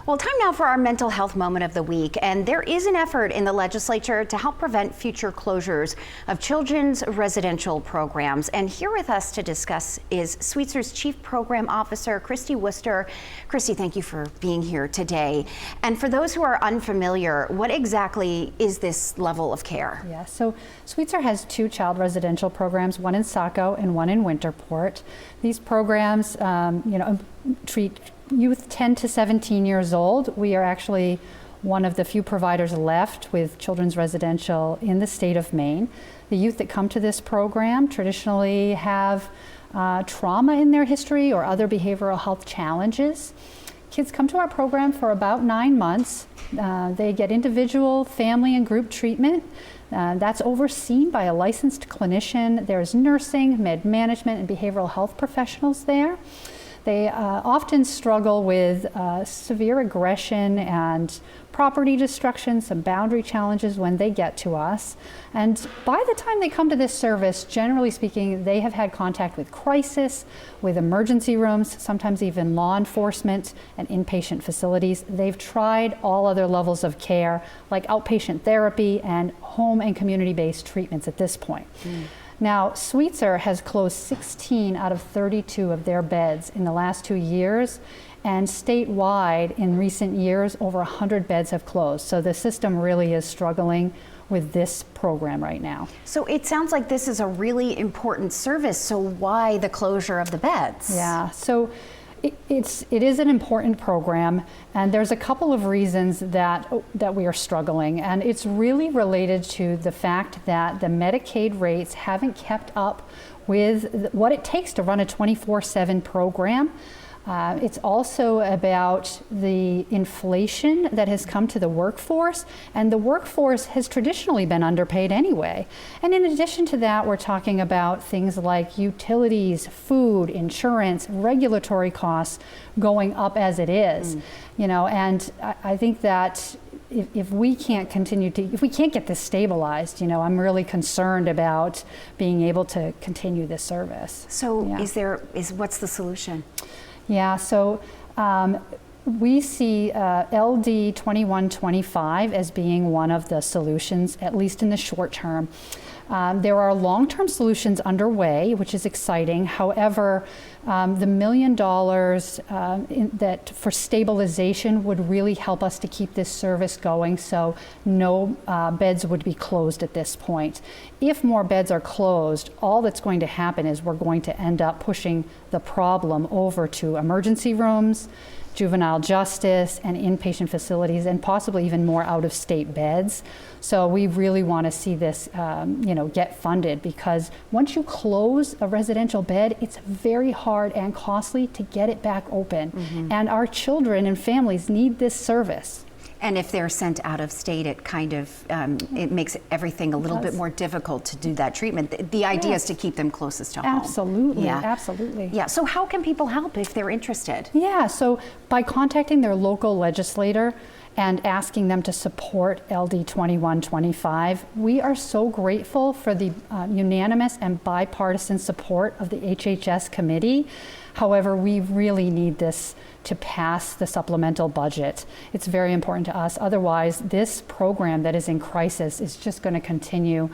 Well, time now for our mental health moment of the week, and there is an effort in the legislature to help prevent future closures of children's residential programs. And here with us to discuss is Sweetser's Chief Program Officer, Christy Worcester. Christy, thank you for being here today. And for those who are unfamiliar, what exactly is this level of care? Yeah, so Sweetser has two child residential programs, one in Saco and one in Winterport. These programs, treat youth 10 to 17 years old. We are actually one of the few providers left with children's residential in the state of Maine. The youth that come to this program traditionally have trauma in their history or other behavioral health challenges. Kids come to our program for about 9 months. They get individual, family, and group treatment. That's overseen by a licensed clinician. There's nursing, med management, and behavioral health professionals there. They often struggle with severe aggression and property destruction, some boundary challenges when they get to us. And by the time they come to this service, generally speaking, they have had contact with crisis, with emergency rooms, sometimes even law enforcement and inpatient facilities. They've tried all other levels of care, like outpatient therapy and home and community-based treatments at this point. Now, Sweetser has closed 16 out of 32 of their beds in the last 2 years, and statewide in recent years, over 100 beds have closed. So the system really is struggling with this program right now. So it sounds like this is a really important service, so why the closure of the beds? Yeah, so it is an important program, and there's a couple of reasons that we are struggling, and it's really related to the fact that the Medicaid rates haven't kept up with what it takes to run a 24/7 program. It's also about the inflation that has come to the workforce, and the workforce has traditionally been underpaid anyway. And in addition to that, we're talking about things like utilities, food, insurance, regulatory costs going up as it is. And I think that if we can't if we can't get this stabilized, I'm really concerned about being able to continue this service. So what's the solution? Yeah, so we see LD 2125 as being one of the solutions, at least in the short term. There are long-term solutions underway, which is exciting. However, the $1 million that for stabilization would really help us to keep this service going, so no beds would be closed at this point. If more beds are closed, all that's going to happen is we're going to end up pushing the problem over to emergency rooms, juvenile justice, and inpatient facilities, and possibly even more out-of-state beds. So we really want to see this, get funded, because once you close a residential bed, it's very hard and costly to get it back open. And our children and families need this service. And if they're sent out of state, it kind of it makes everything a little bit more difficult to do that treatment. The idea is to keep them closest to home. Absolutely, absolutely. Yeah, so how can people help if they're interested? Yeah, so by contacting their local legislator and asking them to support LD 2125. We are so grateful for the unanimous and bipartisan support of the HHS committee. However, we really need this to pass the supplemental budget. It's very important to us. Otherwise, this program that is in crisis is just going to continue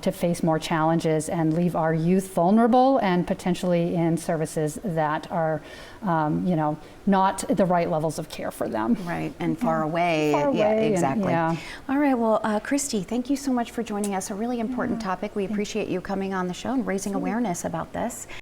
to face more challenges and leave our youth vulnerable and potentially in services that are, not the right levels of care for them. Right, and far away. Yeah, exactly. And, All right, well, Christy, thank you so much for joining us. A really important topic. We appreciate you coming on the show and raising awareness about this.